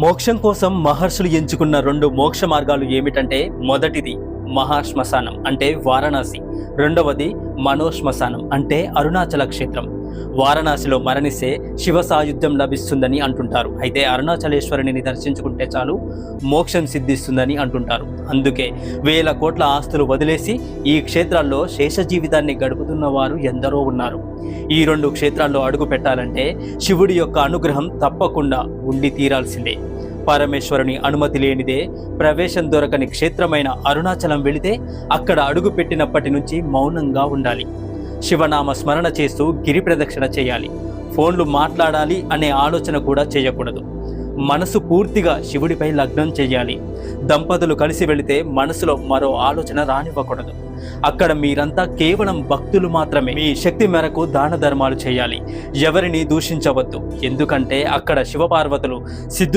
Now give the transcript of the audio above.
మోక్షం కోసం మహర్షులు ఎంచుకున్న 2 మోక్ష మార్గాలు ఏమిటంటే, మొదటిది మహాశ్మశానం అంటే వారణాసి, రెండవది మనోశ్మశానం అంటే అరుణాచల క్షేత్రం. వారణాసిలో మరణిస్తే శివ సాయుధ్యం లభిస్తుందని అంటుంటారు. అయితే అరుణాచలేశ్వరుని దర్శించుకుంటే చాలు మోక్షం సిద్ధిస్తుందని అంటుంటారు. అందుకే వేల కోట్ల ఆస్తులు వదిలేసి ఈ క్షేత్రాల్లో శేష జీవితాన్ని గడుపుతున్న వారు ఎందరో ఉన్నారు. ఈ 2 క్షేత్రాల్లో అడుగు పెట్టాలంటే శివుడి యొక్క అనుగ్రహం తప్పకుండా ఉండి తీరాల్సిందే. పరమేశ్వరుని అనుమతి లేనిదే ప్రవేశం దొరకని క్షేత్రమైన అరుణాచలం వెళితే అక్కడ అడుగు పెట్టినప్పటి నుంచి మౌనంగా ఉండాలి. శివనామ స్మరణ చేస్తూ గిరి ప్రదక్షిణ చేయాలి. ఫోన్లు మాట్లాడాలి అనే ఆలోచన కూడా చేయకూడదు. మనసు పూర్తిగా శివుడిపై లగ్నం చేయాలి. దంపతులు కలిసి వెళితే మనసులో మరో ఆలోచన రానివ్వకూడదు. అక్కడ మీరంతా కేవలం భక్తులు మాత్రమే. మీ శక్తి మేరకు దాన ధర్మాలు చేయాలి. ఎవరిని దూషించవద్దు. ఎందుకంటే అక్కడ శివపార్వతులు సిద్ధు